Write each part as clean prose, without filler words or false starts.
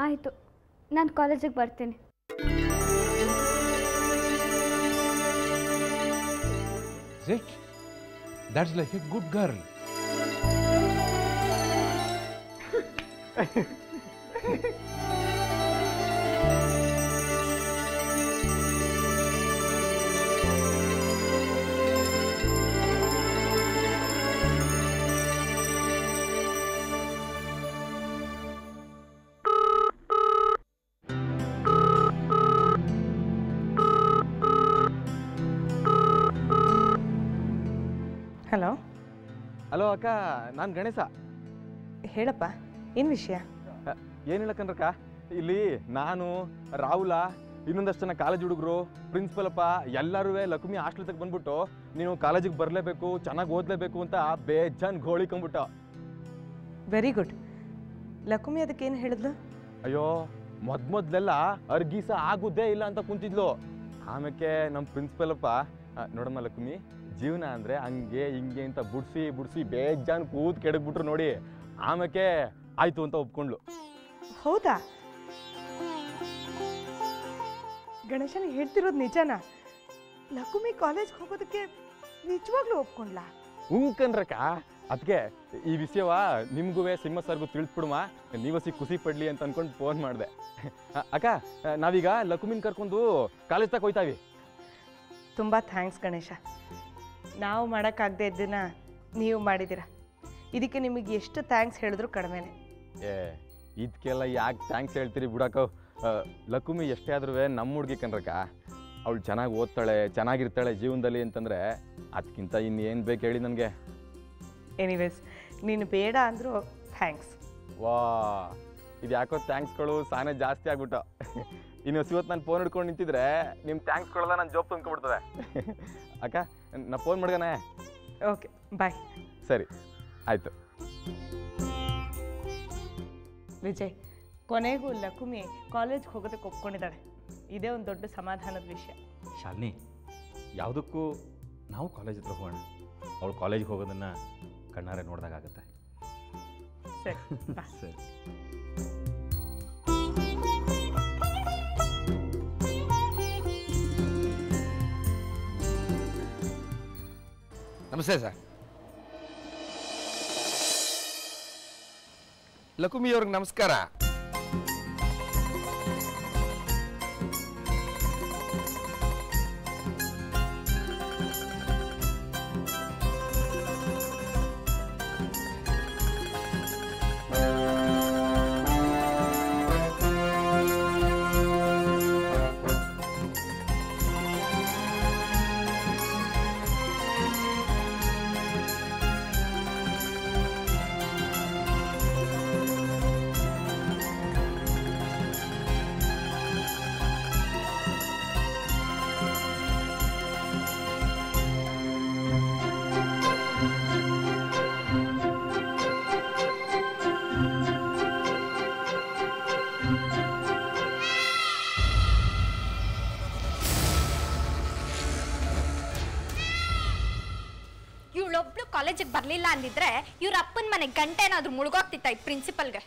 ಆಯಿತು, ನಾನು ಕಾಲೇಜಿಗೆ ಬರ್ತೀನಿ. That's like a good girl. Hello hello ಅಕ್ಕ, ನಾನು ಗಣೇಶ. ಹೇಳಪ್ಪ, ಏನು ವಿಷಯ? ಏನಿಲ್ಲ ಕಣ್ರಕ್ಕ, ಇಲ್ಲಿ ನಾನು ರಾಹುಲ ಇನ್ನೊಂದಷ್ಟು ಜನ ಕಾಲೇಜ್ ಹುಡುಗರು ಪ್ರಿನ್ಸಿಪಲಪ್ಪ ಎಲ್ಲರೂ ಲಕ್ಷ್ಮಿ ಹಾಸ್ಟೆಲ್ ತಗ ಬಂದ್ಬಿಟ್ಟು ನೀನು ಕಾಲೇಜಿಗೆ ಬರಲೇಬೇಕು, ಚೆನ್ನಾಗಿ ಓದಲೇಬೇಕು ಅಂತ ಬೇಜಾನ್ ಗೋಳಿಕೊಂಡ್ಬಿಟ್ಟು. Very good. ಲಕ್ಷ್ಮಿ ಅದಕ್ಕೇನು ಹೇಳಿದ್ಲು? ಅಯ್ಯೋ ಮೊದಲೆಲ್ಲ ಅರ್ಗೀಸ ಆಗುದೇ ಇಲ್ಲ ಅಂತ ಕುಂತಿದ್ಲು. ಆಮೇಲೆ ನಮ್ಮ ಪ್ರಿನ್ಸಿಪಲಪ್ಪ ನೋಡಮ್ಮ ಲಕ್ಷ್ಮಿ, ಜೀವನ ಅಂದರೆ ಹಂಗೆ ಹಿಂಗೆ ಅಂತ ಬುಡ್ಸಿ ಬೇಜಾನ್ ಕೂತ್ ಕೆಡಗ್ಬಿಟ್ರು ನೋಡಿ. ಆಮೇಲೆ ಆಯ್ತು ಅಂತ ಒಪ್ಕೊಂಡ್ಲು. ಹೌದಾ? ಗಣೇಶನ ಹೇಳ್ತಿರೋದು ನಿಜನಾ? ಲಕ್ಷ್ಮಿ ಕಾಲೇಜ್ಗೆ ಹೋಗೋದಕ್ಕೆ ನಿಜವಾಗ್ಲೂ ಒಪ್ಕೊಂಡ್ಲಾ? ಉಂಕನ್ರಕ್ಕ, ಅದಕ್ಕೆ ಈ ವಿಷಯವ ನಿಮ್ಗೂ ಸಿಂಹ ಸರ್ಗೂ ತಿಳಿಸ್ಬಿಡುಮ, ನೀವಸಿ ಖುಷಿ ಪಡ್ಲಿ ಅಂತ ಅನ್ಕೊಂಡು ಫೋನ್ ಮಾಡಿದೆ. ಅಕ್ಕ, ನಾವೀಗ ಲಕ್ಷ್ಮಿನ ಕರ್ಕೊಂಡು ಕಾಲೇಜ್ ತಕ ಹೋಯ್ತಾವಿ. ತುಂಬ ಥ್ಯಾಂಕ್ಸ್ ಗಣೇಶ. ನಾವು ಮಾಡೋಕ್ಕಾಗದೆ ಇದ್ದನ್ನ ನೀವು ಮಾಡಿದ್ದೀರ. ಇದಕ್ಕೆ ನಿಮಗೆ ಎಷ್ಟು ಥ್ಯಾಂಕ್ಸ್ ಹೇಳಿದ್ರು ಕಡಿಮೆನೆ. ಇದಕ್ಕೆಲ್ಲ ಯಾಕೆ ಥ್ಯಾಂಕ್ಸ್ ಹೇಳ್ತೀರಿ ಬಿಡಕ್ಕ. ಲಕ್ಷ್ಮಿ ಎಷ್ಟೇ ಆದ್ರೂ ನಮ್ಮ ಹುಡುಗಿ ಕಣ್ರಕ್ಕ. ಅವಳು ಚೆನ್ನಾಗಿ ಓದ್ತಾಳೆ, ಚೆನ್ನಾಗಿರ್ತಾಳೆ ಜೀವನದಲ್ಲಿ ಅಂತಂದರೆ ಅದಕ್ಕಿಂತ ಇನ್ನೇನು ಬೇಕು ಹೇಳಿ ನನಗೆ. ಎನಿವೇಸ್, ನೀನು ಬೇಡ ಅಂದರೂ ಥ್ಯಾಂಕ್ಸ್. ವಾ, ಇದು ಯಾಕೋ ಥ್ಯಾಂಕ್ಸ್ಗಳು ಸಾನೇ ಜಾಸ್ತಿ ಆಗ್ಬಿಟ್ಟು. ಇನ್ನು ಇವತ್ತು ನಾನು ಫೋನ್ ಹಿಡ್ಕೊಂಡು ನಿಂತಿದ್ರೆ ನಿಮ್ಮ ಥ್ಯಾಂಕ್ಸ್ಗಳೆಲ್ಲ ನಾನು ಜಾಬ್ ತುಂಬ್ಕೊಬಿಡ್ತದೆ. ಅಕ್ಕ, ನಾ ಫೋನ್ ಮಾಡ್ಗನೆ. ಓಕೆ, ಬಾಯ್. ಸರಿ, ಆಯಿತು. ವಿಜಯ್, ಕೊನೆಗೂ ಲಕ್ಷ್ಮಿ ಕಾಲೇಜ್ಗೆ ಹೋಗೋದಕ್ಕೆ ಒಪ್ಕೊಂಡಿದ್ದಾಳೆ. ಇದೇ ಒಂದು ದೊಡ್ಡ ಸಮಾಧಾನದ ವಿಷಯ. ಶಾಲಿನಿ, ಯಾವುದಕ್ಕೂ ನಾವು ಕಾಲೇಜ್ ಹತ್ರ ಹೋಗೋಣ. ಅವಳು ಕಾಲೇಜ್ಗೆ ಹೋಗೋದನ್ನು ಕಣ್ಣಾರೆ ನೋಡಿದಾಗತ್ತೆ. ಸರಿ, ಸರಿ. ನಮಸ್ತೆ ಸರ್. ಲಕ್ಷ್ಮಿಯವ್ರಿಗೆ ನಮಸ್ಕಾರ. ಕಾಲೇಜಿಗೆ ಬರಲಿಲ್ಲ ಅಂದಿದ್ರೆ ಇವ್ರ ಅಪ್ಪನ ಮನೆ ಗಂಟೆ ಏನಾದ್ರೂ ಮುಳುಗೋಗ್ತಿತ್ತ ಈ ಪ್ರಿನ್ಸಿಪಲ್ಗೆ.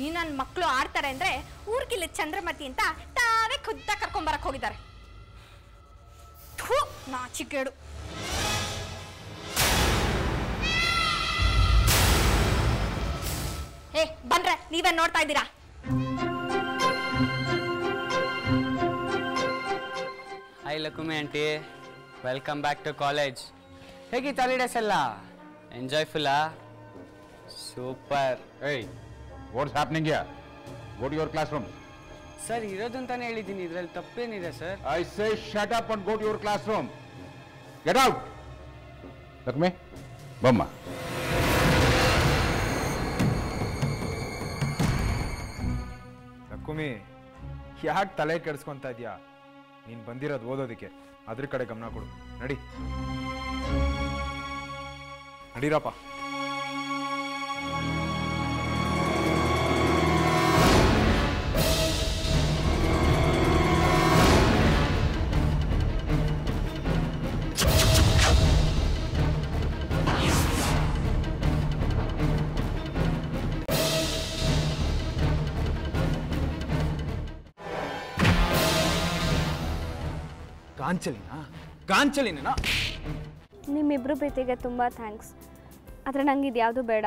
ಈ ನನ್ನ ಮಕ್ಕಳು ಆಡ್ತಾರೆ ಅಂದ್ರೆ ಊರ್ಗಿಲ್ಲ ಚಂದ್ರಮತಿ ಅಂತ ತಾವೇ ಖುದ್ದ ಕರ್ಕೊಂಬರಕ್ ಹೋಗಿದ್ದಾರೆ. ನಾಚಿಕೇಡು. ಏ ಬನ್ರೆ, ನೀವೇ ನೋಡ್ತಾ ಇದ್ದೀರಾ? Hi Lakshmi aunty, welcome back to college. ಹೇಗಿತ್ತು ಹಾಲಿಡೇಸ್ ಎಲ್ಲ? ಎಂಜಾಯ್ಫುಲ್ಲಾ? Super. Hey, what's happening here? Go to your classroom. Sir, ಇರೋದು ಅಂತಾನೆ ಹೇಳಿದ್ದೀನಿ, ಇದರಲ್ಲಿ ತಪ್ಪೇನಿದೆ sir? I say shut up and go to your classroom. Get out. Lakshmi, ಬಮ್ಮ. ಲಕ್ಷ್ಮಿ, ಯಾಕೆ ತಲೆ ಕೆಡಿಸ್ಕೊಂತ ಇದೆಯಾ? ನೀನು ಬಂದಿರೋದು ಓದೋದಕ್ಕೆ, ಅದ್ರ ಕಡೆ ಗಮನ ಕೊಡು. ನಡೀರಪ್ಪ. ಗಾಂಚಲಿನ ನಿಮ್ಮಿಬ್ಬರು ಪ್ರೀತಿಗೆ ತುಂಬ ಥ್ಯಾಂಕ್ಸ್ ಆದರೆ ನಂಗೆ ಇದು ಯಾವುದು ಬೇಡ